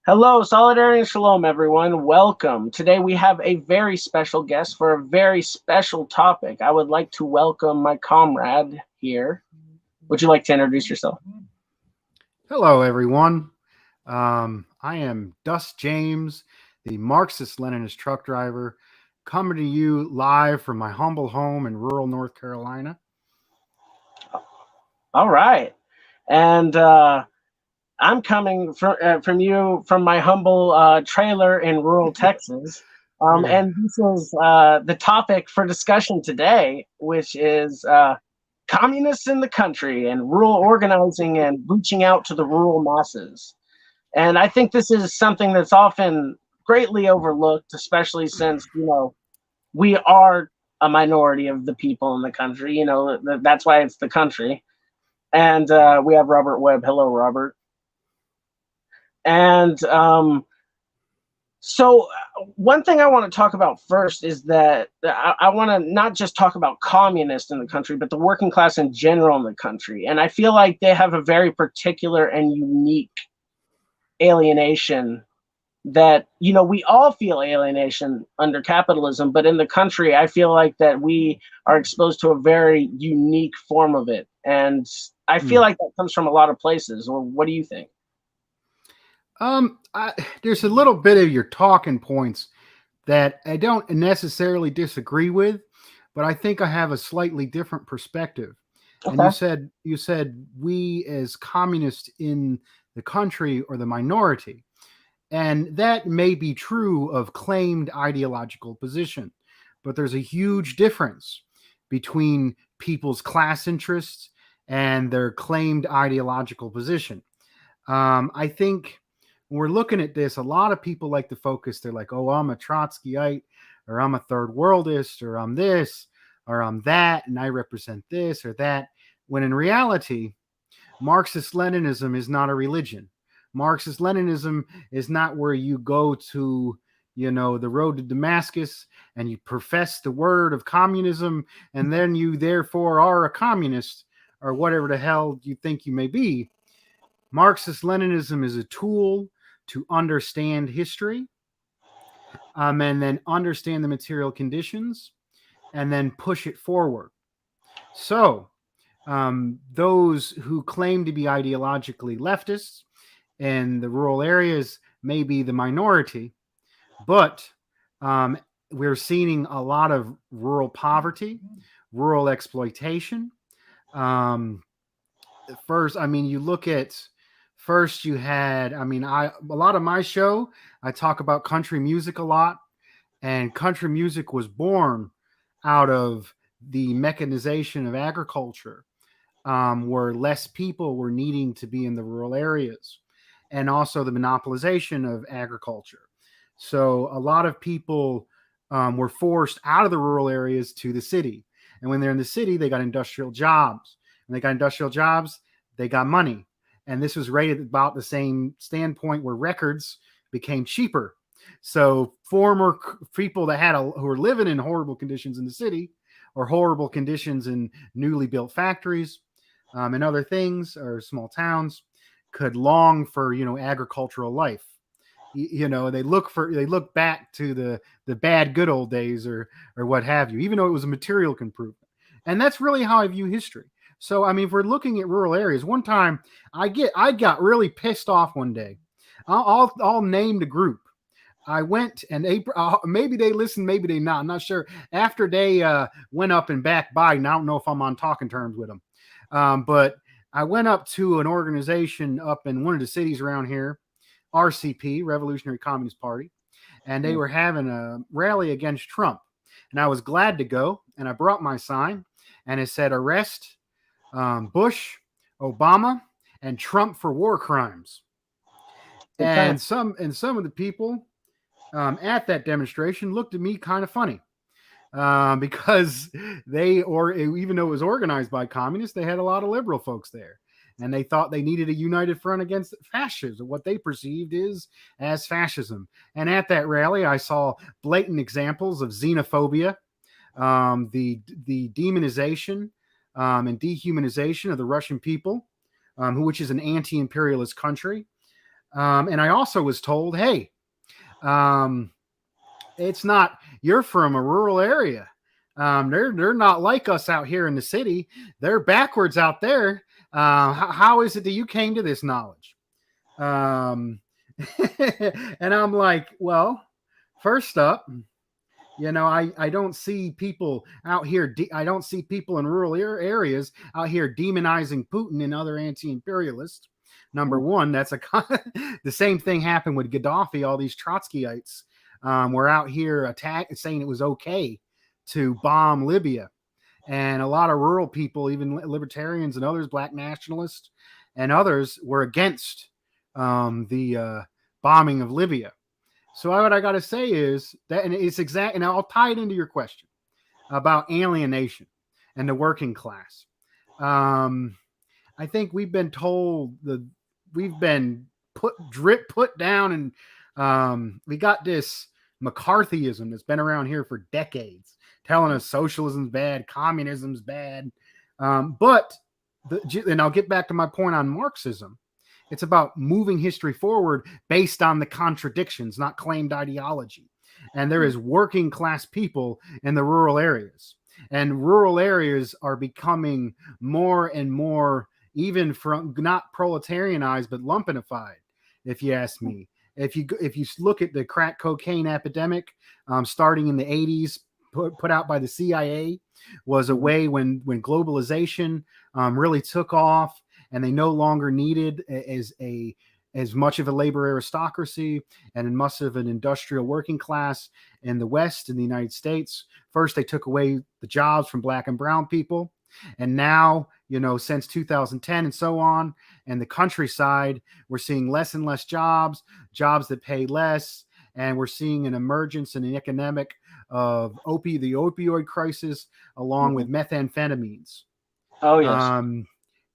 Hello, Solidarity and Shalom, everyone. Welcome. Today we have a very special guest for a very special topic. I would like to welcome my comrade here. Would you like to introduce yourself? Hello, everyone. I am Dust James, the Marxist Leninist truck driver, coming to you live from my humble home in rural North Carolina. All right. And I'm coming from you from my humble trailer in rural Texas. And this is the topic for discussion today, which is communists in the country and rural organizing and reaching out to the rural masses. And I think this is something that's often greatly overlooked, especially since, we are a minority of the people in the country. That's why it's the country. And we have Robert Webb. Hello, Robert. And so one thing I want to talk about first is that I want to not just talk about communists in the country, but the working class in general in the country. And I feel like they have a very particular and unique alienation that, we all feel alienation under capitalism, but in the country, I feel like that we are exposed to a very unique form of it. And I feel like that comes from a lot of places. Well, what do you think? There's a little bit of your talking points that I don't necessarily disagree with, but I think I have a slightly different perspective. Okay. And you said we as communists in the country or the minority, and that may be true of claimed ideological position, but there's a huge difference between people's class interests and their claimed ideological position. I think when we're looking at this, a lot of people like to focus. They're like, oh, I'm a Trotskyite, or I'm a third worldist, or I'm this, or I'm that, and I represent this or that. When in reality, Marxist-Leninism is not a religion. Marxist-Leninism is not where you go to, the road to Damascus and you profess the word of communism, and then you therefore are a communist or whatever the hell you think you may be. Marxist-Leninism is a tool to understand history, and then understand the material conditions, and then push it forward. So, those who claim to be ideologically leftists in the rural areas may be the minority, but we're seeing a lot of rural poverty, rural exploitation. You look at first you had, a lot of my show, I talk about country music a lot, and country music was born out of the mechanization of agriculture, where less people were needing to be in the rural areas, and also the monopolization of agriculture. So a lot of people were forced out of the rural areas to the city. And when they're in the city, they got industrial jobs. And they got industrial jobs, they got money. And this was right at about the same standpoint where records became cheaper. So former people that who were living in horrible conditions in the city, or horrible conditions in newly built factories, and other things, or small towns, could long for agricultural life. They look back to the bad good old days, or what have you, even though it was a material improvement. And that's really how I view history. So if we're looking at rural areas, one time I got really pissed off one day. I'll name the group. I went and maybe they listened, maybe they not. I'm not sure. After they went up and backed Biden, I don't know if I'm on talking terms with them. But I went up to an organization up in one of the cities around here, RCP, Revolutionary Communist Party, and they were having a rally against Trump. And I was glad to go, and I brought my sign, and it said, "Arrest Bush, Obama, and Trump for war crimes." And some of the people at that demonstration looked at me kind of funny, because even though it was organized by communists, they had a lot of liberal folks there, and they thought they needed a united front against fascism, what they perceived as fascism. And at that rally, I saw blatant examples of xenophobia, the demonization and dehumanization of the Russian people, which is an anti-imperialist country. And I also was told, hey, it's not, you're from a rural area. They're not like us out here in the city. They're backwards out there. How is it that you came to this knowledge? And I'm like, well, first up, I don't see people out here. I don't see people in rural areas out here demonizing Putin and other anti-imperialists. Number one, that's the same thing happened with Gaddafi. All these Trotskyites were out here saying it was okay to bomb Libya. And a lot of rural people, even libertarians and others, black nationalists and others, were against the bombing of Libya. So what I got to say is that, and it's exact, and I'll tie it into your question about alienation and the working class. I think we've been told we've been put down, and we got this McCarthyism that's been around here for decades, telling us socialism's bad, communism's bad. And I'll get back to my point on Marxism. It's about moving history forward based on the contradictions, not claimed ideology. And there is working class people in the rural areas. And rural areas are becoming more and more, even from not proletarianized, but lumpenified, if you ask me. If you look at the crack cocaine epidemic starting in the 80s, put out by the CIA, was a way when globalization really took off, and they no longer needed as much of a labor aristocracy and much of an industrial working class in the West, in the United States. First, they took away the jobs from black and brown people. And now, since 2010 and so on, and the countryside, we're seeing less and less jobs that pay less. And we're seeing an emergence in the epidemic of the opioid crisis, along with methamphetamines. Oh, yes.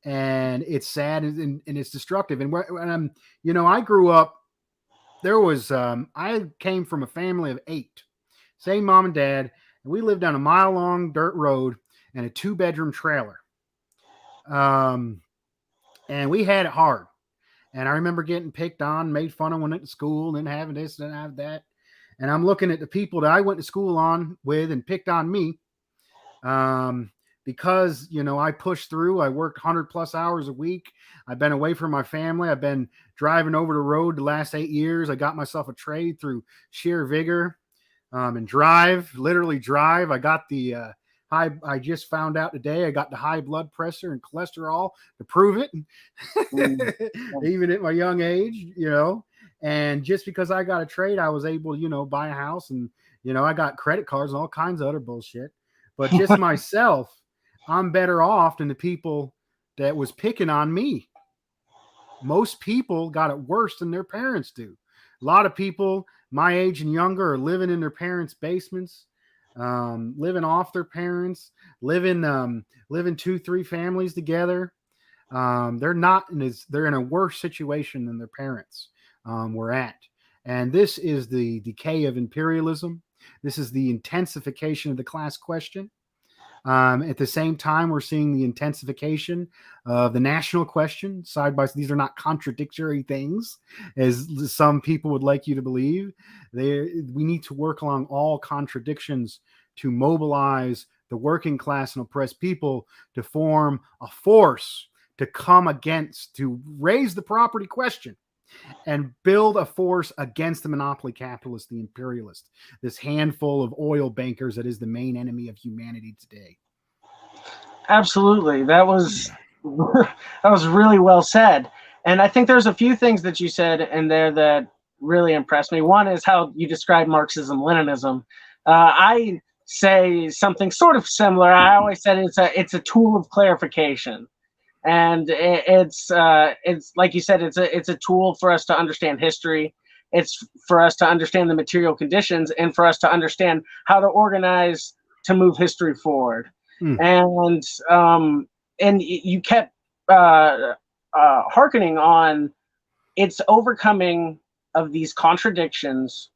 And it's sad and it's destructive. And I grew up, I came from a family of 8, same mom and dad, and we lived on a mile-long dirt road and a 2-bedroom trailer. And we had it hard. And I remember getting picked on, made fun of when at school, and then having this and have that. And I'm looking at the people that I went to school with and picked on me. Because, I pushed through. I worked 100+ hours a week. I've been away from my family. I've been driving over the road the last 8 years. I got myself a trade through sheer vigor and literally drive. I got the I just found out today I got the high blood pressure and cholesterol to prove it, even at my young age, And just because I got a trade, I was able to, buy a house, and, I got credit cards and all kinds of other bullshit. But just myself, I'm better off than the people that was picking on me. Most people got it worse than their parents do. A lot of people my age and younger are living in their parents' basements, living off their parents, living 2-3 families together. They're in a worse situation than their parents were at. And this is the decay of imperialism. This is the intensification of the class question. At the same time, we're seeing the intensification of the national question side by side. These are not contradictory things, as some people would like you to believe. We need to work along all contradictions to mobilize the working class and oppressed people to form a force to come against, to raise the property question and build a force against the monopoly capitalist, the imperialist, this handful of oil bankers that is the main enemy of humanity today. Absolutely. That was really well said. And I think there's a few things that you said in there that really impressed me. One is how you describe Marxism-Leninism. I say something sort of similar. I always said it's a tool of clarification. And it's like you said, it's a tool for us to understand history. It's for us to understand the material conditions and for us to understand how to organize to move history forward. And you kept hearkening on its overcoming of these contradictions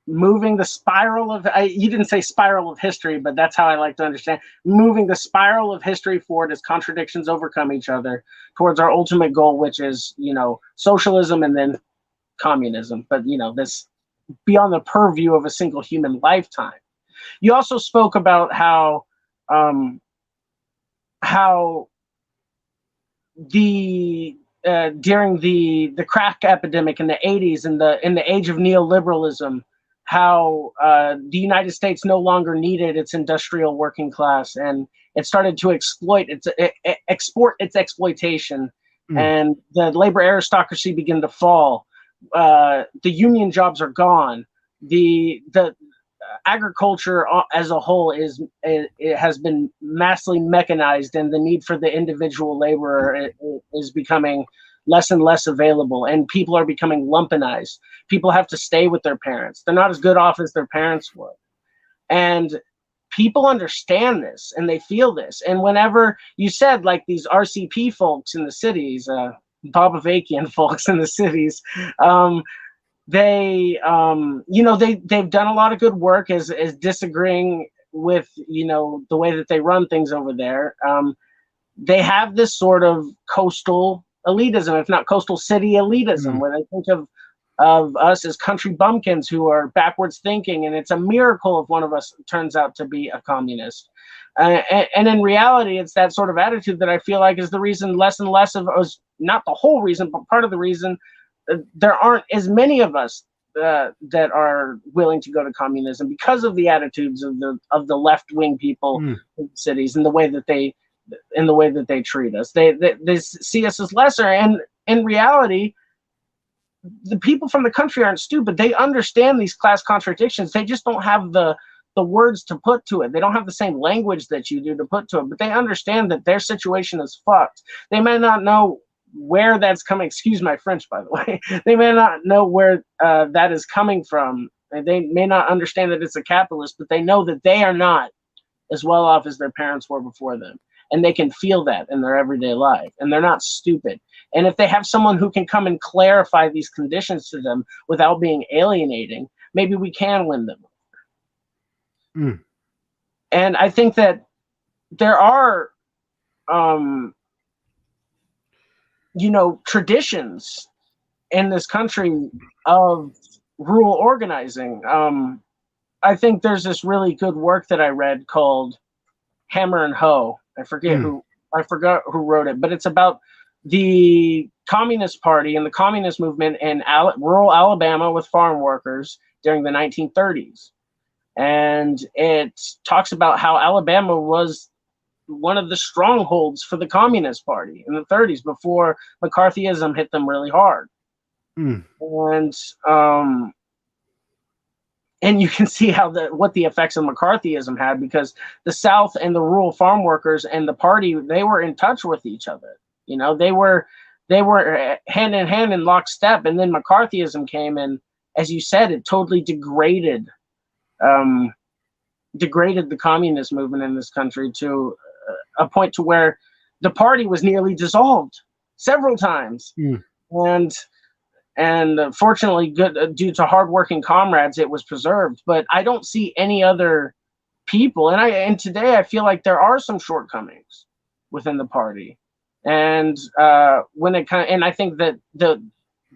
moving the spiral of, you didn't say spiral of history, but that's how I like to understand, moving the spiral of history forward as contradictions overcome each other towards our ultimate goal, which is, socialism and then communism. But, this beyond the purview of a single human lifetime. You also spoke about how the during the crack epidemic in the 80s, in the age of neoliberalism, how the United States no longer needed its industrial working class, and it started to export its exploitation, and the labor aristocracy began to fall. The union jobs are gone. The agriculture as a whole it has been massively mechanized, and the need for the individual laborer is becoming less and less available, and people are becoming lumpenized. People have to stay with their parents. They're not as good off as their parents were. And people understand this and they feel this. And whenever you said, like, these RCP folks in the cities, Bobavakian folks in the cities, they've done a lot of good work as disagreeing with, the way that they run things over there. They have this sort of coastal elitism, if not coastal city elitism, where they think of us as country bumpkins who are backwards thinking, and it's a miracle if one of us turns out to be a communist. And in reality, it's that sort of attitude that I feel like is the reason less and less of us, not the whole reason, but part of the reason there aren't as many of us that are willing to go to communism, because of the attitudes of the left-wing people in the cities, and the way that they treat us. They see us as lesser, and in reality, the people from the country aren't stupid. They understand these class contradictions. They just don't have the words to put to it. They don't have the same language that you do to put to it, but they understand that their situation is fucked. They may not know where that's coming. Excuse my French, by the way. They may not know where that is coming from. They may not understand that it's a capitalist, but they know that they are not as well off as their parents were before them. And they can feel that in their everyday life. And they're not stupid. And if they have someone who can come and clarify these conditions to them without being alienating, maybe we can win them. And I think that there are, traditions in this country of rural organizing. I think there's this really good work that I read called Hammer and Hoe. I forgot who wrote it, but it's about the Communist Party and the communist movement in rural Alabama with farm workers during the 1930s. And it talks about how Alabama was one of the strongholds for the Communist Party in the 30s before McCarthyism hit them really hard. And you can see what the effects of McCarthyism had, because the South and the rural farm workers and the party, they were in touch with each other. They were hand in hand in lockstep. And then McCarthyism came, and as you said, it totally degraded the communist movement in this country to a point to where the party was nearly dissolved several times. And fortunately, due to hardworking comrades, it was preserved. But I don't see any other people, and today I feel like there are some shortcomings within the party. And and I think that the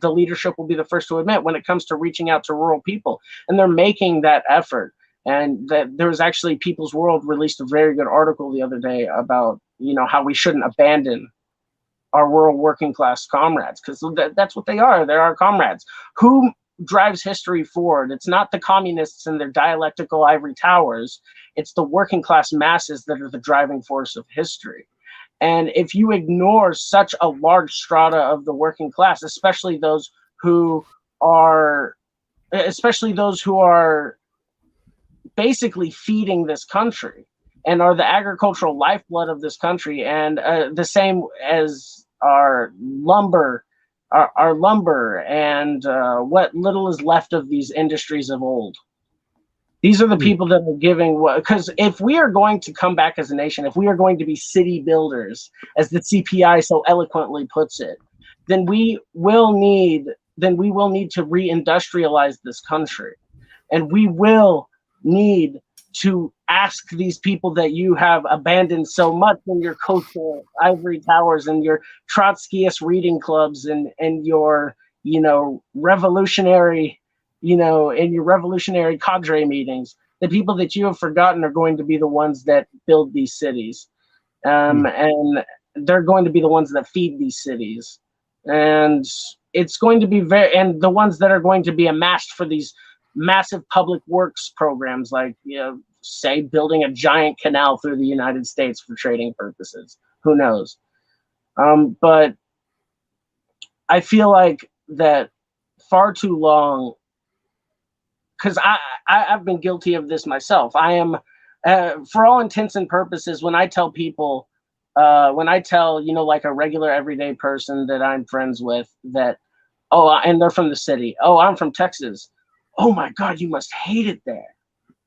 leadership will be the first to admit when it comes to reaching out to rural people, and they're making that effort. And that there was actually People's World released a very good article the other day about how we shouldn't abandon our rural working class comrades, because that's what they are. They're our comrades. Who drives history forward? It's not the communists and their dialectical ivory towers. It's the working class masses that are the driving force of history. And if you ignore such a large strata of the working class, especially those who are basically feeding this country and are the agricultural lifeblood of this country, and the same as our lumber and what little is left of these industries of old. These are the people that are giving, because if we are going to come back as a nation, if we are going to be city builders, as the CPI so eloquently puts it, then we will need to reindustrialize this country. And we will need to ask these people that you have abandoned so much in your coastal ivory towers and your Trotskyist reading clubs and your, revolutionary, in your revolutionary cadre meetings. The people that you have forgotten are going to be the ones that build these cities. And they're going to be the ones that feed these cities. And it's going to be and the ones that are going to be amassed for these massive public works programs, like, say, building a giant canal through the United States for trading purposes. Who knows? But I feel like that far too long, because I've been guilty of this myself. I am, for all intents and purposes, when I tell people, like a regular everyday person that I'm friends with that, and they're from the city. Oh, I'm from Texas. Oh my God, you must hate it there.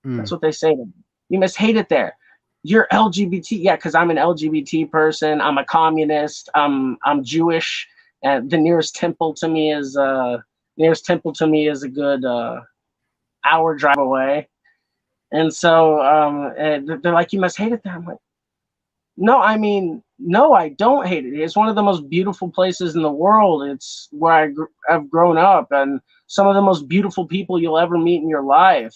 That's what they say to me. You must hate it there. You're LGBT. Yeah, because I'm an LGBT person. I'm a communist. I'm Jewish. And the nearest temple to me is a good hour drive away. And so they're like, you must hate it there. I'm like, no, no, I don't hate it. It's one of the most beautiful places in the world. It's where I've grown up, and some of the most beautiful people you'll ever meet in your life.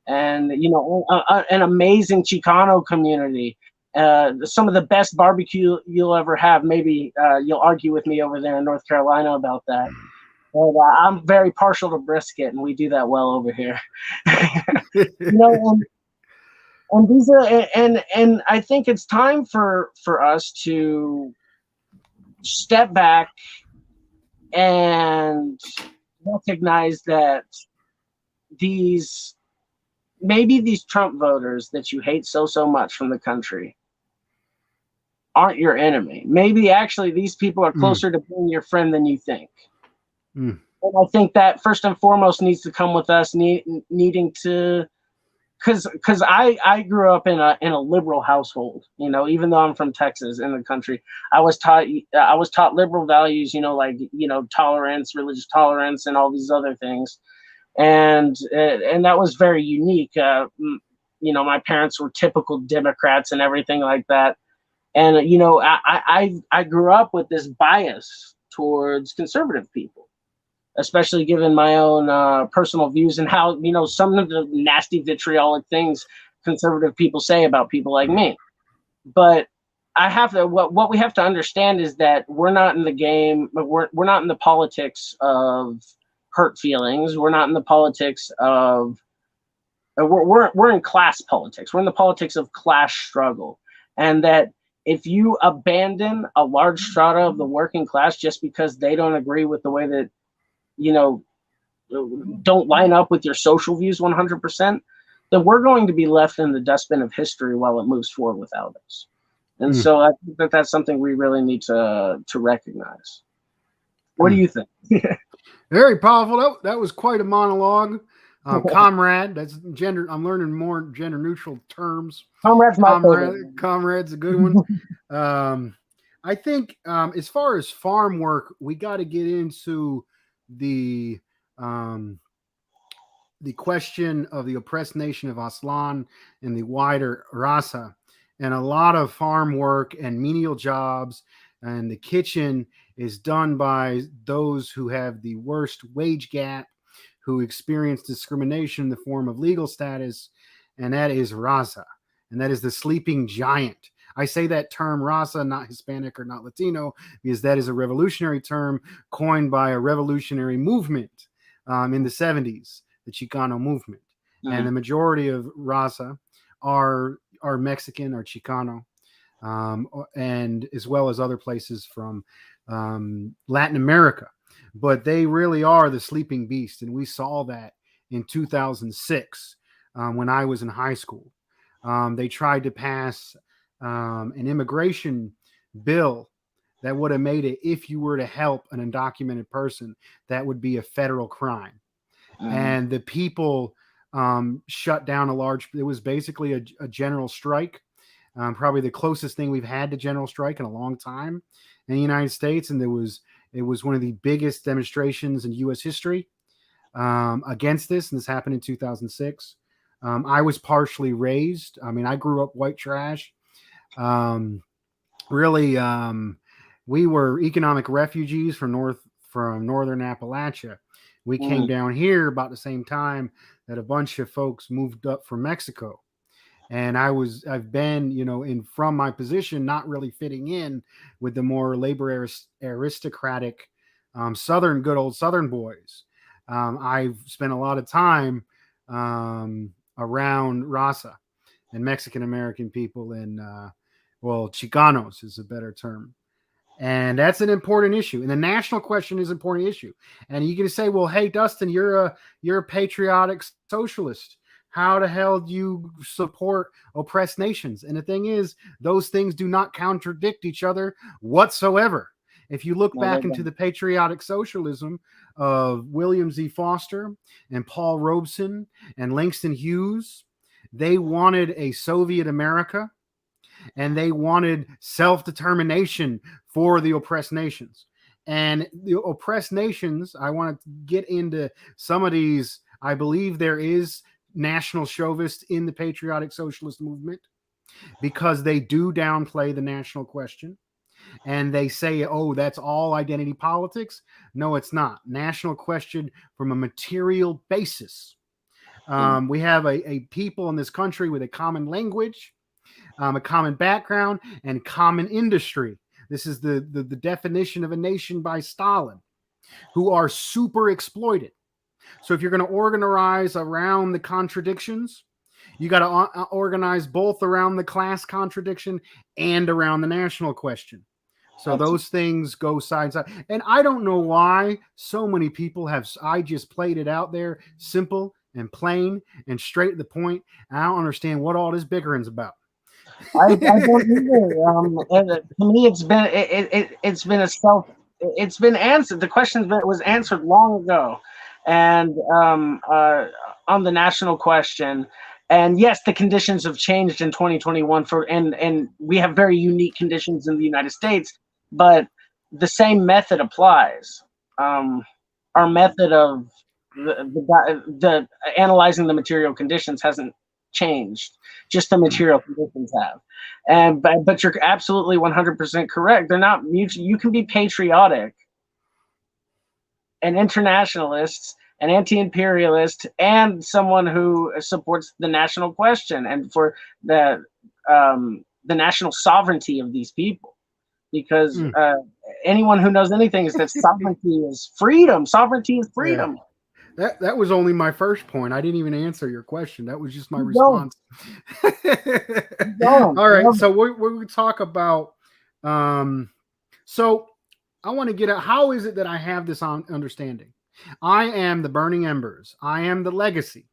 And, an amazing Chicano community. Some of the best barbecue you'll ever have. Maybe you'll argue with me over there in North Carolina about that. But I'm very partial to brisket, and we do that well over here. And these are, and I think it's time for us to step back and recognize that maybe these Trump voters that you hate so much from the country aren't your enemy. Maybe actually these people are closer to being your friend than you think. And I think that first and foremost needs to come with us needing to, because I grew up in a liberal household, even though I'm from Texas in the country. I was taught liberal values, like tolerance, religious tolerance, and all these other things, and that was very unique. My parents were typical Democrats and everything like that, and I grew up with this bias towards conservative people, especially given my own personal views and how, some of the nasty vitriolic things conservative people say about people like me. But what we have to understand is that we're not in the game, we're not in the politics of hurt feelings. We're not in the politics of, we're in class politics. We're in the politics of class struggle. And that if you abandon a large strata of the working class just because they don't agree with the way that, don't line up with your social views 100%, then we're going to be left in the dustbin of history while it moves forward without us. And so I think that's something we really need to recognize. What do you think? Very powerful. That was quite a monologue. Comrade, that's gender. I'm learning more gender neutral terms. Comrade's my favorite. Comrade's a good one. I think as far as farm work, we got to get into the question of the oppressed nation of Aztlan and the wider Raza, and a lot of farm work and menial jobs, and the kitchen is done by those who have the worst wage gap, who experience discrimination in the form of legal status, and that is Raza, and that is the sleeping giant. I say that term Raza, not Hispanic or not Latino, because that is a revolutionary term coined by a revolutionary movement in the 70s, the Chicano movement. And the majority of Raza are Mexican or Chicano, and as well as other places from Latin America. But they really are the sleeping beast. And we saw that in 2006 when I was in high school. They tried to pass an immigration bill that would have made it, if you were to help an undocumented person, that would be a federal crime. And the people shut down it was basically a general strike, probably the closest thing we've had to general strike in a long time in the United States. And it was one of the biggest demonstrations in U.S. history. against this, and this happened in 2006. I was partially raised. I mean, I grew up white trash. Really, we were economic refugees from northern Appalachia. We came down here about the same time that a bunch of folks moved up from Mexico. And I've been, from my position, not really fitting in with the more labor aristocratic good old Southern boys. I've spent a lot of time around Raza and Mexican American people, and Chicanos is a better term. And that's an important issue. And the national question is an important issue. And you can say, well, hey, Dustin, you're a patriotic socialist. How the hell do you support oppressed nations? And the thing is, those things do not contradict each other whatsoever. If you look back into the patriotic socialism of William Z. Foster and Paul Robeson and Langston Hughes, they wanted a Soviet America, and they wanted self-determination for the oppressed nations. And the oppressed nations, I want to get into some of these. I believe there is national chauvinist in the patriotic socialist movement, because they do downplay the national question. And they say, oh, that's all identity politics. No, it's not. National question from a material basis. We have a people in this country with a common language, a common background, and common industry. This is the definition of a nation by Stalin, who are super exploited. So if you're going to organize around the contradictions, you got to organize both around the class contradiction and around the national question. So those things go side by side. And I don't know why so many people I just played it out there, simple and plain and straight to the point. I don't understand what all this bickering's about. I don't either. To me, it's been answered. The question was answered long ago, and on the national question. And yes, the conditions have changed in 2021 and we have very unique conditions in the United States, but the same method applies. Our method of the analyzing the material conditions hasn't changed. Just the material conditions have. But you're absolutely 100% correct. They're not mutual. You can be patriotic and internationalist an anti-imperialist and someone who supports the national question and for the national sovereignty of these people, because anyone who knows anything is that sovereignty is freedom. Sovereignty is freedom. Yeah. That was only my first point. I didn't even answer your question. That was just my response. All right. So we talk about. So I want to get at how is it that I have this understanding. I am the burning embers. I am the legacy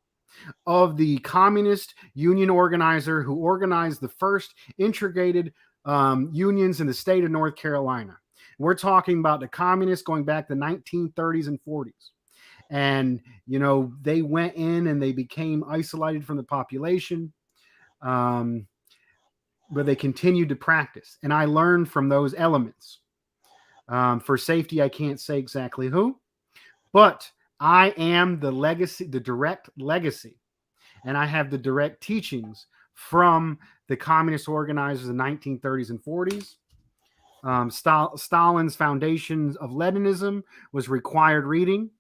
of the communist union organizer who organized the first integrated unions in the state of North Carolina. We're talking about the communists going back to the 1930s and 40s. And, they went in and they became isolated from the population, but they continued to practice. And I learned from those elements. For safety, I can't say exactly who. But I am the legacy, the direct legacy, and I have the direct teachings from the communist organizers in the 1930s and 40s. Stalin's Foundations of Leninism was required reading,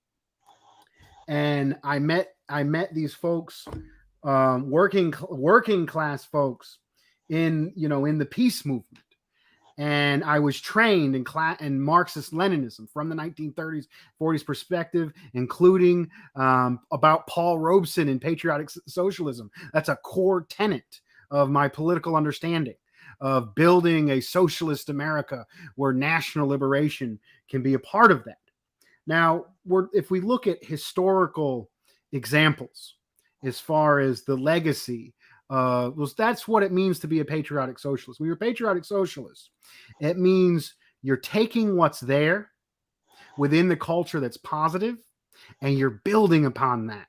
and I met these folks, working class folks, in the peace movement. And I was trained in Marxist Leninism from the 1930s, 40s perspective, including about Paul Robeson and patriotic socialism. That's a core tenet of my political understanding of building a socialist America where national liberation can be a part of that. Now, if we look at historical examples as far as the legacy, that's what it means to be a patriotic socialist. When you're a patriotic socialist, it means you're taking what's there within the culture that's positive and you're building upon that.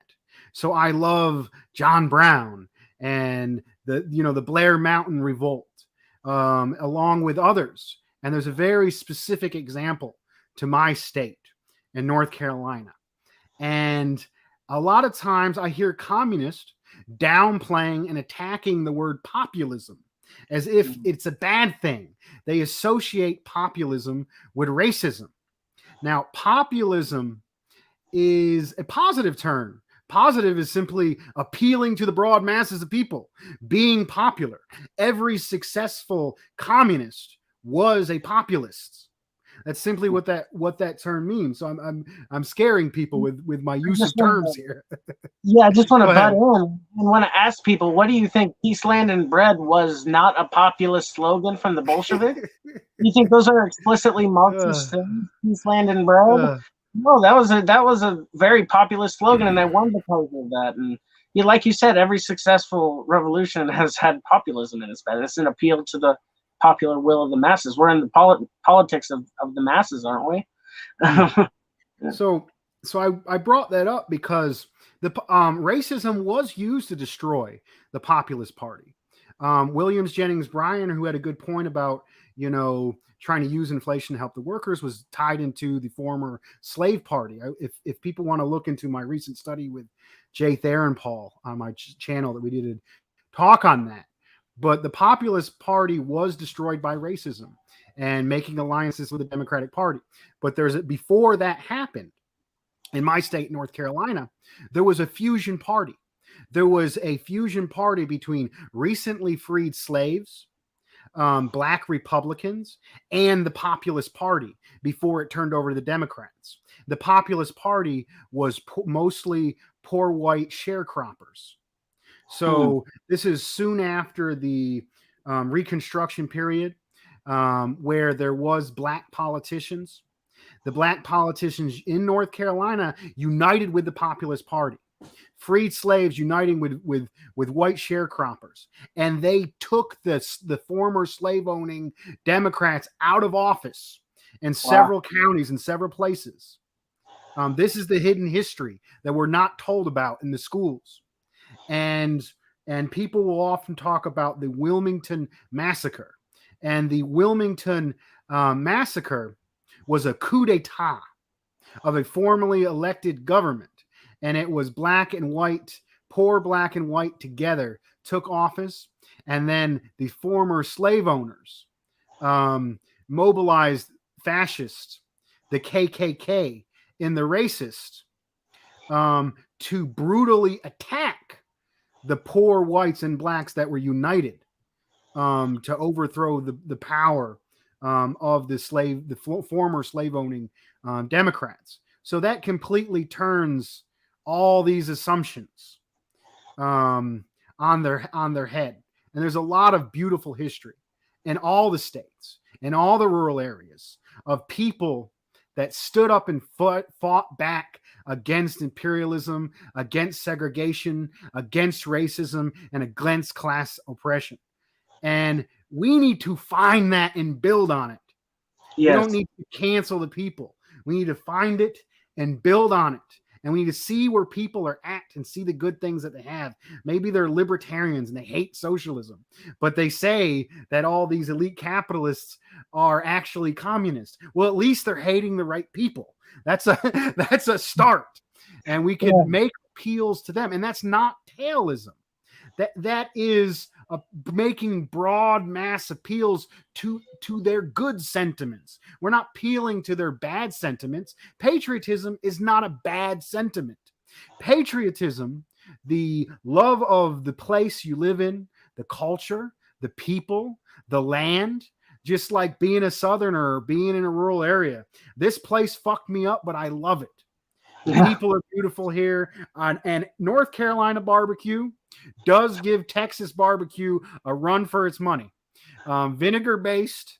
So I love John Brown and the Blair Mountain Revolt, along with others. And there's a very specific example to my state in North Carolina. And a lot of times I hear communists downplaying and attacking the word populism as if it's a bad thing. They associate populism with racism. Now, populism is a positive term. Positive is simply appealing to the broad masses of people, being popular. Every successful communist was a populist. That's simply what that term means. So I'm scaring people with my use of terms here. Yeah, I just want to Go butt ahead. in and want to ask people, what do you think peace, land, and bread was not a populist slogan from the Bolsheviks? You think those are explicitly Marxist things? Peace, land, and bread? No, that was a very populist slogan, and they won because of that. And like you said, every successful revolution has had populism in its bed. It's an appeal to the popular will of the masses. We're in the politics of the masses, aren't we? So I brought that up because the racism was used to destroy the Populist Party. Williams Jennings Bryan, who had a good point about, trying to use inflation to help the workers, was tied into the former slave party. If people want to look into my recent study with Jay Theron-Paul on my channel that we did a talk on that. But the Populist Party was destroyed by racism and making alliances with the Democratic Party. But before that happened, in my state, North Carolina, there was a fusion party. There was a fusion party between recently freed slaves, Black Republicans, and the Populist Party before it turned over to the Democrats. The Populist Party was mostly poor white sharecroppers. So this is soon after the Reconstruction period, where there was Black politicians. The Black politicians in North Carolina united with the Populist Party, freed slaves uniting with white sharecroppers, and they took the former slave-owning Democrats out of office in several counties and several places. This is the hidden history that we're not told about in the schools. And people will often talk about the Wilmington Massacre. And the Wilmington Massacre was a coup d'etat of a formerly elected government. And it was black and white, poor black and white together took office. And then the former slave owners mobilized fascists, the KKK, and the racists to brutally attack the poor whites and blacks that were united to overthrow the power of the former slave-owning Democrats. So that completely turns all these assumptions on their head. And there's a lot of beautiful history in all the states, in all the rural areas, of people that stood up and fought back against imperialism, against segregation, against racism, and against class oppression. And we need to find that and build on it. Yes. We don't need to cancel the people. We need to find it and build on it. And we need to see where people are at and see the good things that they have. Maybe they're libertarians and they hate socialism, but they say that all these elite capitalists are actually communists. Well, at least they're hating the right people. That's a start. And we can make appeals to them. And that's not tailism. That is making broad mass appeals to their good sentiments. We're not appealing to their bad sentiments. Patriotism is not a bad sentiment. Patriotism, the love of the place you live in, the culture, the people, the land, just like being a Southerner or being in a rural area. This place fucked me up, but I love it. The people are beautiful here. And North Carolina barbecue does give Texas barbecue a run for its money. Vinegar-based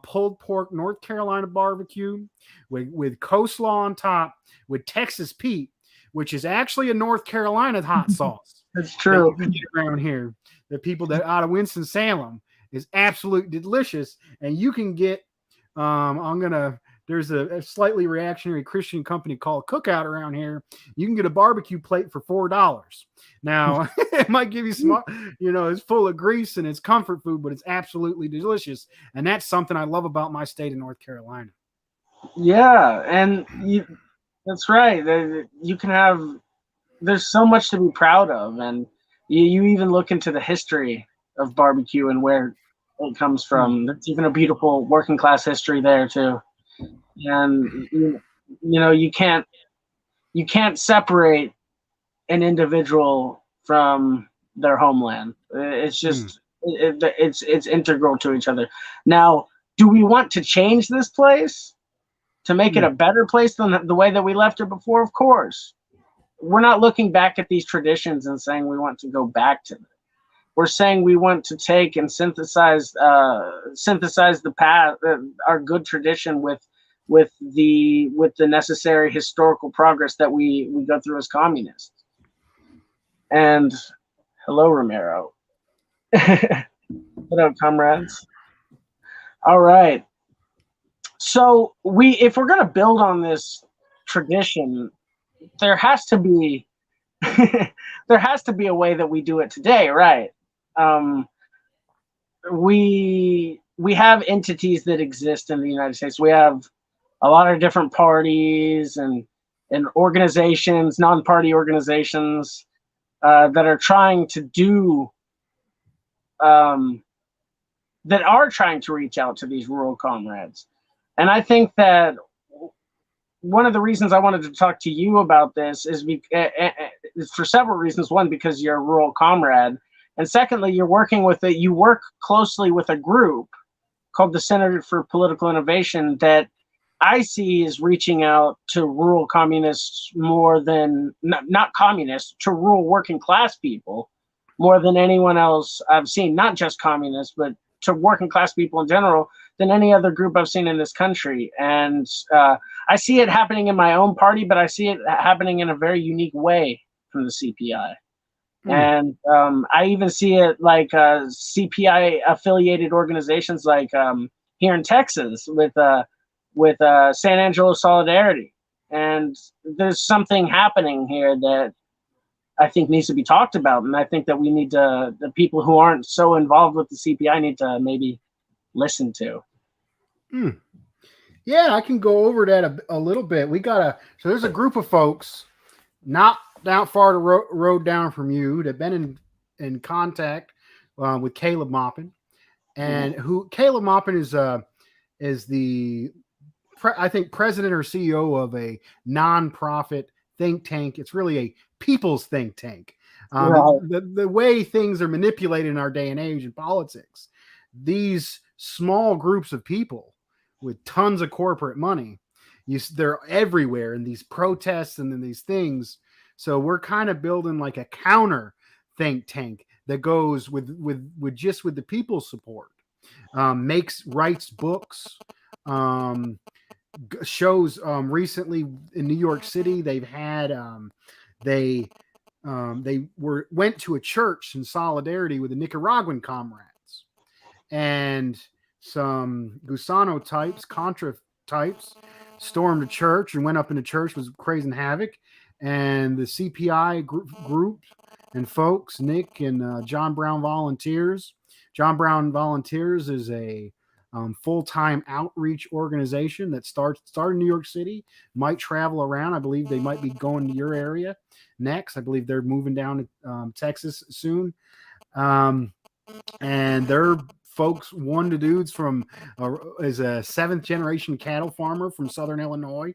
pulled pork North Carolina barbecue with coleslaw on top with Texas Pete, which is actually a North Carolina hot sauce. That's true. That you can get around here. The people that out of Winston-Salem is absolutely delicious. And you can get, there's a slightly reactionary Christian company called Cookout around here. You can get a barbecue plate for $4. Now, it might give you some, it's full of grease and it's comfort food, but it's absolutely delicious. And that's something I love about my state of North Carolina. Yeah. And That's right. You can have. There's so much to be proud of, and you even look into the history of barbecue and where it comes from. There's even a beautiful working class history there too. And you know you can't separate an individual from their homeland. It's just it's integral to each other. Now, do we want to change this place to make it a better place than the way that we left it before? Of course. We're not looking back at these traditions and saying we want to go back to them. We're saying we want to take and synthesize the past, our good tradition with the necessary historical progress that we go through as communists. And hello, Romero. What up, comrades? All right. So if we're gonna build on this tradition, there has to be there has to be a way that we do it today, right? We have entities that exist in the United States. We have a lot of different parties and organizations, non-party organizations that are trying to do that are trying to reach out to these rural comrades. And I think that one of the reasons I wanted to talk to you about this is for several reasons. One, because you're a rural comrade, and secondly, you work closely with a group called the Center for Political Innovation that I see is reaching out to rural communists more than not communists, to rural working class people more than anyone else I've seen, not just communists, but to working class people in general, than any other group I've seen in this country. And I see it happening in my own party, but I see it happening in a very unique way from the CPI. And I even see it like CPI affiliated organizations like here in Texas with San Angelo Solidarity. And there's something happening here that I think needs to be talked about. And I think that we need to, the people who aren't so involved with the CPI need to maybe listen to. Yeah, I can go over that a little bit. So there's a group of folks not far the road down from you that have been in contact with Caleb Maupin, and who Caleb Maupin is the I think president or CEO of a nonprofit think tank. It's really a people's think tank. The way things are manipulated in our day and age in politics, these small groups of people with tons of corporate money, they're everywhere in these protests and in these things. So we're kind of building like a counter think tank that goes with the people's support, writes books, shows. Recently in New York City, they've had went to a church in solidarity with the Nicaraguan comrades, and some Gusano types, Contra types, stormed a church and went up in the church, was crazy havoc. And the CPI group and folks, Nick and John Brown Volunteers. John Brown Volunteers is a full-time outreach organization that started in New York City, might travel around. I believe they might be going to your area next. I believe they're moving down to Texas soon. And they're folks, one of the dudes is a 7th generation cattle farmer from Southern Illinois.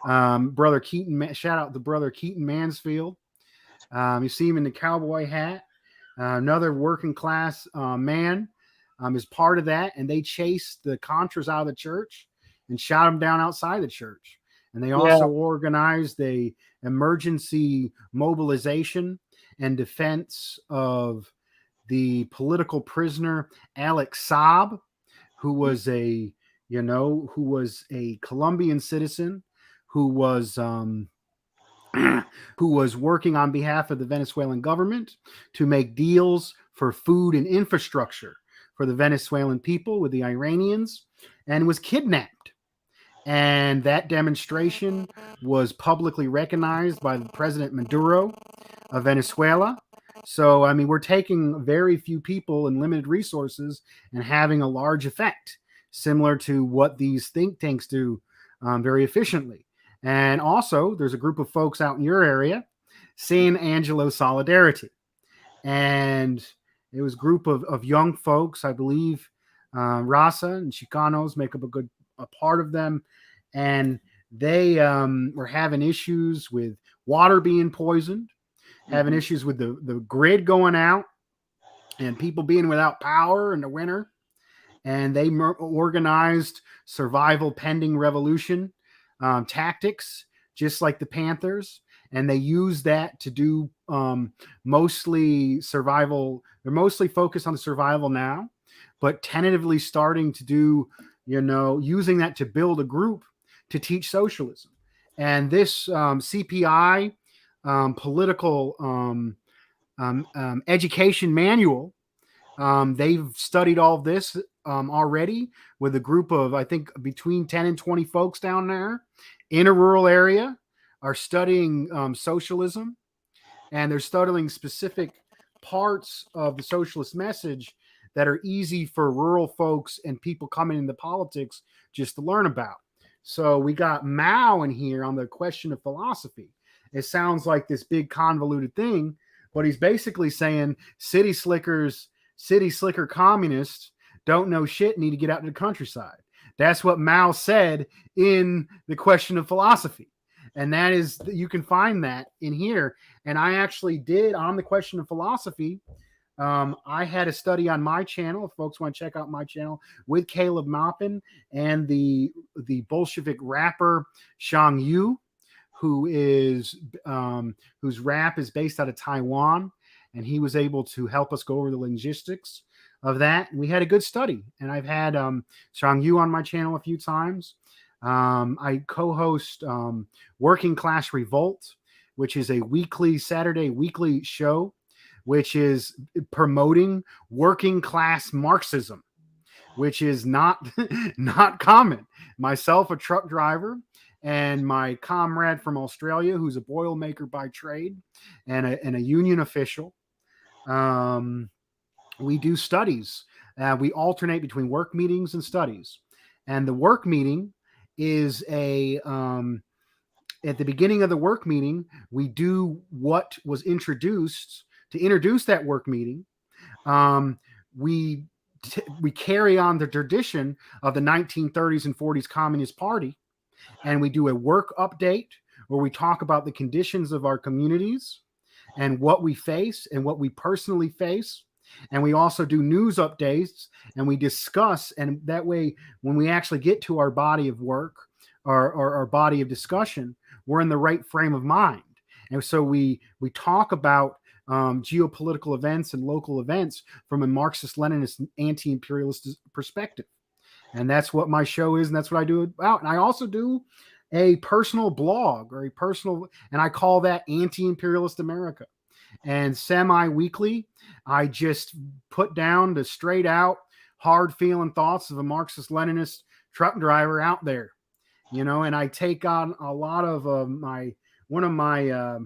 Brother Keaton, shout out to Brother Keaton Mansfield. You see him in the cowboy hat. Another working class man is part of that, and they chased the Contras out of the church and shot them down outside the church. And they also organized a emergency mobilization and defense of the political prisoner Alex Saab, who was a Colombian citizen who was working on behalf of the Venezuelan government to make deals for food and infrastructure for the Venezuelan people with the Iranians, and was kidnapped. And that demonstration was publicly recognized by President Maduro of Venezuela. So, I mean, we're taking very few people and limited resources and having a large effect, similar to what these think tanks do very efficiently. And also, there's a group of folks out in your area, San Angelo Solidarity. And it was a group of young folks, I believe Rasa and Chicanos make up a part of them. And they were having issues with water being poisoned, having issues with the grid going out, and people being without power in the winter. And they organized survival pending revolution tactics, just like the Panthers. And they use that to do mostly survival. They're mostly focused on the survival now, but tentatively starting to do, using that to build a group to teach socialism. And this CPI political education manual, they've studied all of this already with a group of, I think, between 10 and 20 folks down there in a rural area are studying socialism, and they're studying specific parts of the socialist message that are easy for rural folks and people coming into politics just to learn about. So we got Mao in here on the question of philosophy. It sounds like this big convoluted thing, but he's basically saying city slicker communists don't know shit, need to get out to the countryside. That's what Mao said in the question of philosophy. And that is, you can find that in here. And I actually did, on the question of philosophy, I had a study on my channel. If folks want to check out my channel, with Caleb Maupin and the Bolshevik rapper Xiang Yu, whose rap is based out of Taiwan. And he was able to help us go over the logistics of that. And we had a good study. And I've had Xiang Yu on my channel a few times. I co-host Working Class Revolt, which is a Saturday weekly show, which is promoting working class Marxism, which is not common. Myself, a truck driver, and my comrade from Australia, who's a boilermaker by trade and a union official. We do studies. We alternate between work meetings and studies. And the work meeting is at the beginning of the work meeting, we do what was introduced to introduce that work meeting. We carry on the tradition of the 1930s and 40s Communist Party, and we do a work update where we talk about the conditions of our communities and what we face and what we personally face. And we also do news updates, and we discuss, and that way, when we actually get to our body of work or our body of discussion, we're in the right frame of mind. And so we talk about geopolitical events and local events from a Marxist-Leninist anti-imperialist perspective. And that's what my show is, and that's what I do about. And I also do a personal blog and I call that Anti-Imperialist America. And semi-weekly, I just put down the straight out, hard-feeling thoughts of a Marxist-Leninist truck driver out there, and I take on a lot of one of my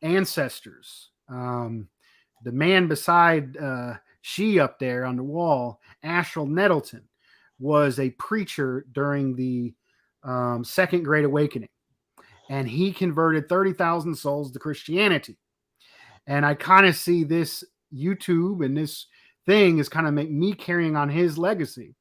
ancestors, the man beside she up there on the wall, Ashel Nettleton, was a preacher during the Second Great Awakening, and he converted 30,000 souls to Christianity. And I kind of see this YouTube and this thing is kind of make me carrying on his legacy,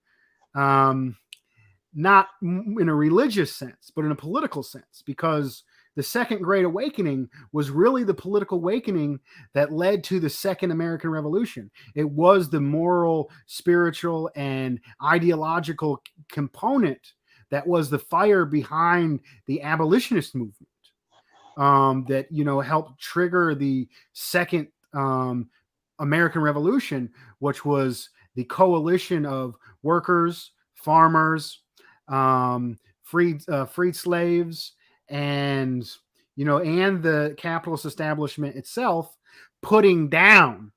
not in a religious sense, but in a political sense, because the Second Great Awakening was really the political awakening that led to the Second American Revolution. It was the moral, spiritual, and ideological component that was the fire behind the abolitionist movement. That helped trigger the Second American Revolution, which was the coalition of workers, farmers, freed slaves, and the capitalist establishment itself, putting down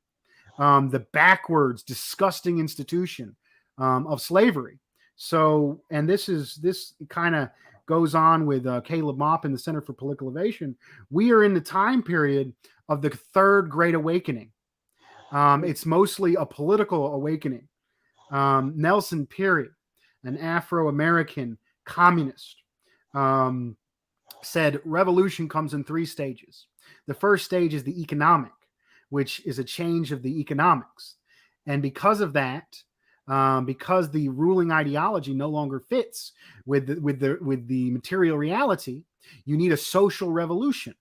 the backwards, disgusting institution of slavery. So, and this kind of goes on with Caleb Maupin, the Center for Political Innovation. We are in the time period of the Third Great Awakening. It's mostly a political awakening. Nelson Pirie, an Afro-American communist, said revolution comes in 3 stages. The first stage is the economic, which is a change of the economics. And because of that, because the ruling ideology no longer fits with the material reality, you need a social revolution.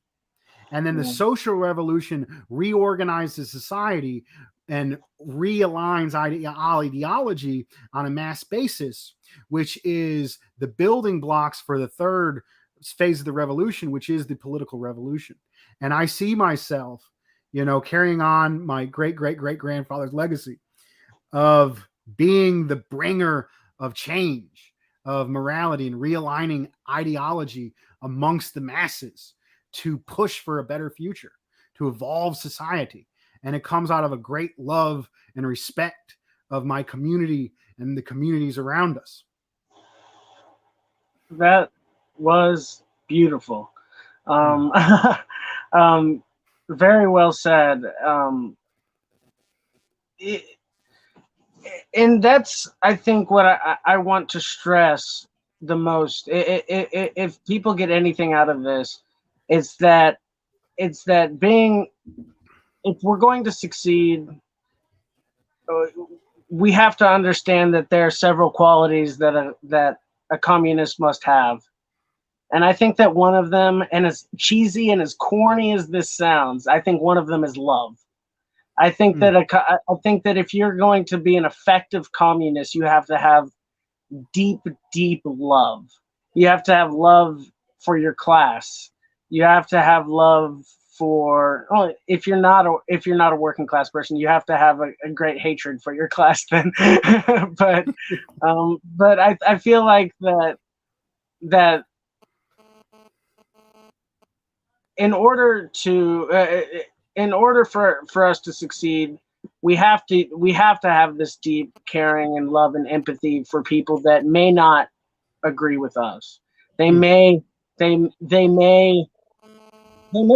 And then the social revolution reorganizes society and realigns ideology on a mass basis, which is the building blocks for the third phase of the revolution, which is the political revolution. And I see myself, carrying on my great-great-great-grandfather's legacy of being the bringer of change, of morality, and realigning ideology amongst the masses to push for a better future, to evolve society. And it comes out of a great love and respect of my community and the communities around us. That was beautiful. Very well said. And that's, I think, what I want to stress the most. If people get anything out of this, it's that if we're going to succeed, we have to understand that there are several qualities that a communist must have. And I think that one of them, and as cheesy and as corny as this sounds, I think one of them is love. I think that if you're going to be an effective communist, you have to have deep, deep love. You have to have love for your class. You have to have love for, if you're not a working class person, you have to have a great hatred for your class then. but I feel like that in order for us to succeed, we have to have this deep caring and love and empathy for people that may not agree with us. They may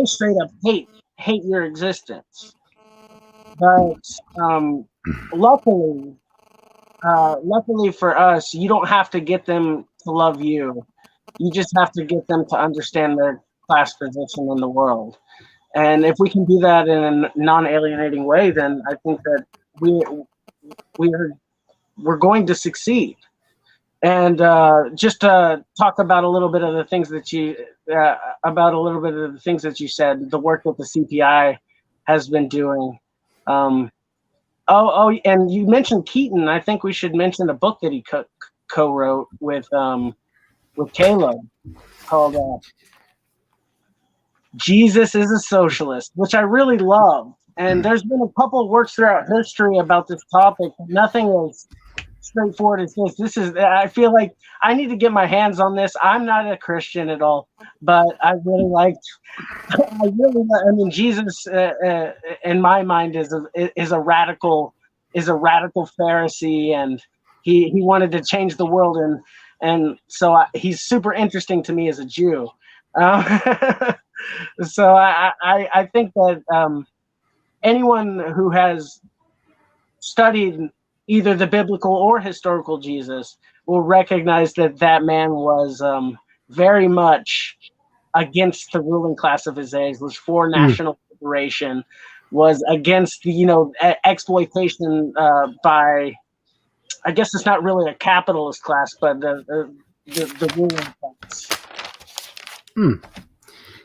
straight up hate your existence. But luckily for us, you don't have to get them to love you. You just have to get them to understand their class position in the world. And if we can do that in a non-alienating way, then I think that we're going to succeed. And just to talk about a little bit of the things that you said, the work that the CPI has been doing. And you mentioned Keaton. I think we should mention a book that he co-wrote with Caleb called Jesus is a Socialist, which I really love. And there's been a couple of works throughout history about this topic. Nothing is straightforward as this. I feel like I need to get my hands on this. I'm not a Christian at all, but I mean, Jesus in my mind is a radical Pharisee, and he wanted to change the world, and so he's super interesting to me as a Jew. So I think that anyone who has studied either the biblical or historical Jesus will recognize that man was very much against the ruling class of his age, was for national liberation, was against the exploitation by, I guess it's not really a capitalist class, but the ruling class.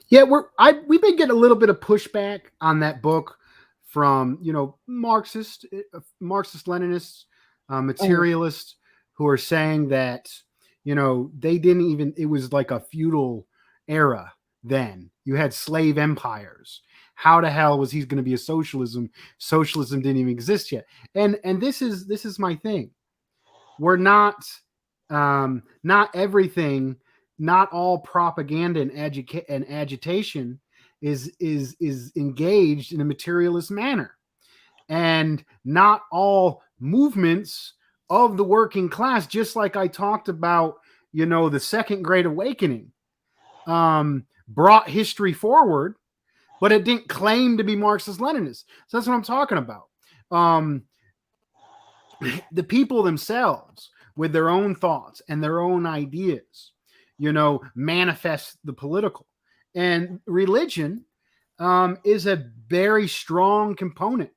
Yeah, we've been getting a little bit of pushback on that book from Marxist-Leninists, materialists who are saying that they didn't even. It was like a feudal era. Then you had slave empires. How the hell was he going to be a socialism? Socialism didn't even exist yet. And this is my thing. We're not everything. Not all propaganda and agitation is engaged in a materialist manner, and not all movements of the working class, just like I talked about, the Second Great Awakening, brought history forward, but it didn't claim to be Marxist-Leninist. So that's what I'm talking about. The people themselves, with their own thoughts and their own ideas, manifest the political. And religion is a very strong component.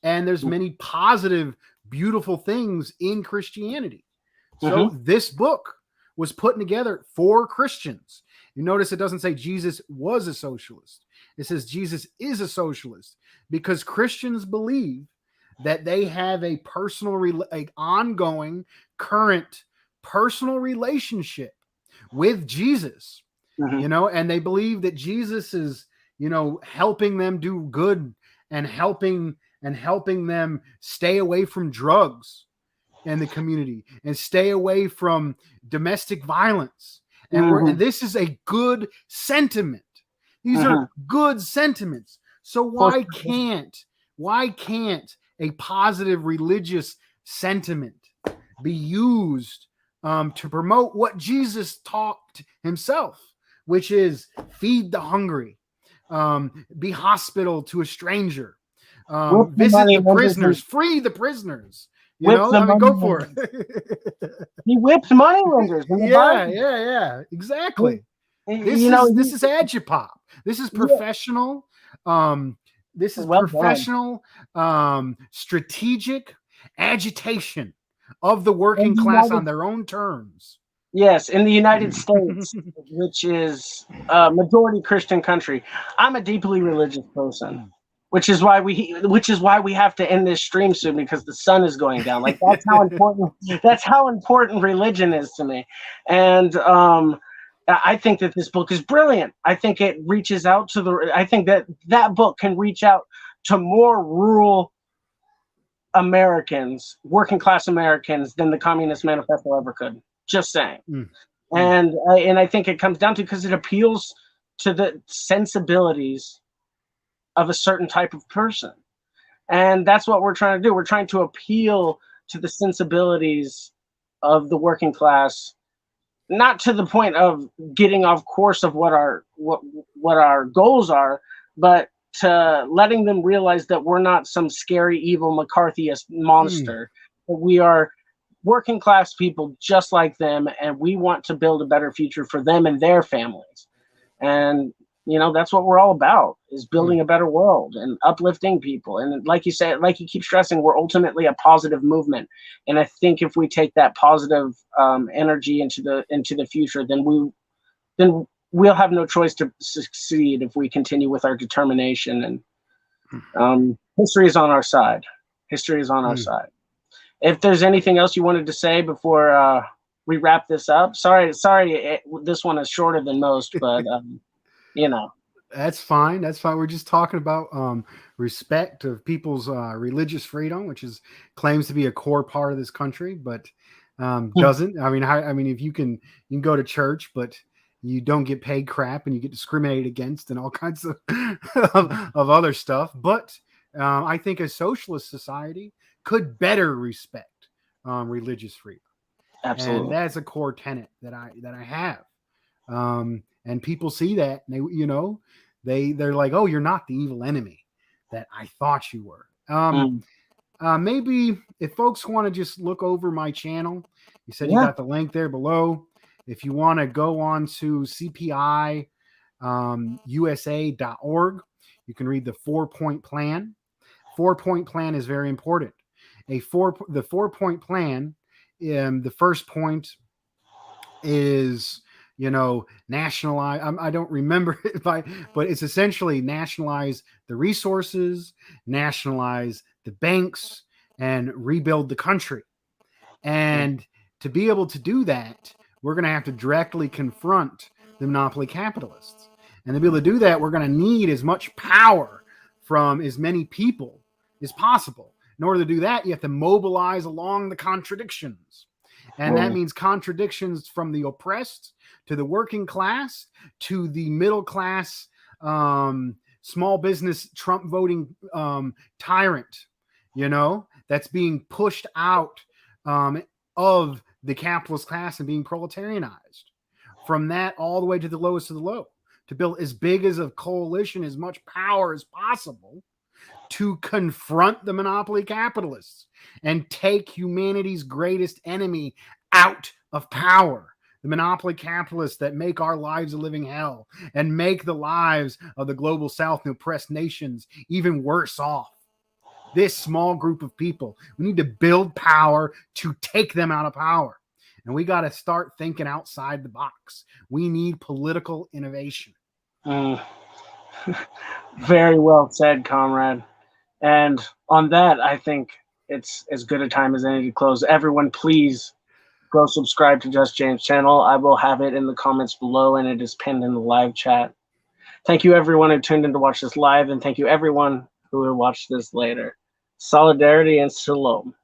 And there's many positive, beautiful things in Christianity. So this book was put together for Christians. You notice it doesn't say Jesus was a socialist. It says Jesus is a socialist, because Christians believe that they have a ongoing, current personal relationship with Jesus, and they believe that Jesus is, helping them do good and helping them stay away from drugs in the community and stay away from domestic violence. And this is a good sentiment. These are good sentiments. So why can't a positive religious sentiment be used to promote what Jesus taught himself, which is feed the hungry, be hospitable to a stranger, visit the prisoners, free the prisoners. Go for it. He whipped money lenders. Yeah, exactly. This is agipop. This is professional. This is professional, strategic agitation of the working class on their own terms. Yes, in the United States, which is a majority Christian country. I'm a deeply religious person, which is why we have to end this stream soon, because the sun is going down. Like, that's how important religion is to me. And I think that this book is brilliant. I think it reaches out to I think that book can reach out to more rural Americans, working class Americans, than the Communist Manifesto ever could. Just saying. And I think it comes down to, because it appeals to the sensibilities of a certain type of person. And that's what we're trying to do. We're trying to appeal to the sensibilities of the working class, not to the point of getting off course of what our goals are, but to letting them realize that we're not some scary, evil McCarthyist monster. We are working class people just like them, and we want to build a better future for them and their families. And that's what we're all about, is building a better world and uplifting people. And like you said, like you keep stressing, we're ultimately a positive movement. And I think if we take that positive energy into the future, then we'll have no choice to succeed if we continue with our determination. And history is on our side. History is on our side. If there's anything else you wanted to say before we wrap this up, sorry, this one is shorter than most, but That's fine. We're just talking about respect of people's religious freedom, which claims to be a core part of this country, but doesn't. I mean, if you can go to church, but you don't get paid crap and you get discriminated against and all kinds of of other stuff. But I think a socialist society could better respect religious freedom. Absolutely. And that's a core tenet that I have. And people see that, and they're like, oh, you're not the evil enemy that I thought you were. Maybe if folks want to just look over my channel, you said you got the link there below. If you want to go on to CPI USA.org, you can read the 4-point plan. 4-point plan is very important. The 4-point plan, the first point is, nationalize. I don't remember it, but it's essentially nationalize the resources, nationalize the banks, and rebuild the country. And to be able to do that, we're going to have to directly confront the monopoly capitalists. And to be able to do that, we're going to need as much power from as many people as possible. In order to do that, you have to mobilize along the contradictions. And that means contradictions from the oppressed to the working class to the middle class, small business Trump voting tyrant, that's being pushed out of the capitalist class and being proletarianized. From that all the way to the lowest of the low, to build as big as a coalition, as much power as possible to confront the monopoly capitalists and take humanity's greatest enemy out of power. the monopoly capitalists that make our lives a living hell and make the lives of the global south and oppressed nations even worse off. This small group of people, we need to build power to take them out of power. And we got to start thinking outside the box. We need political innovation. Very well said, comrade. And on that, I think it's as good a time as any to close. Everyone, please go subscribe to Just James channel. I will have it in the comments below, and it is pinned in the live chat. Thank you, everyone who tuned in to watch this live, and thank you, everyone who will watch this later. Solidarity and shalom.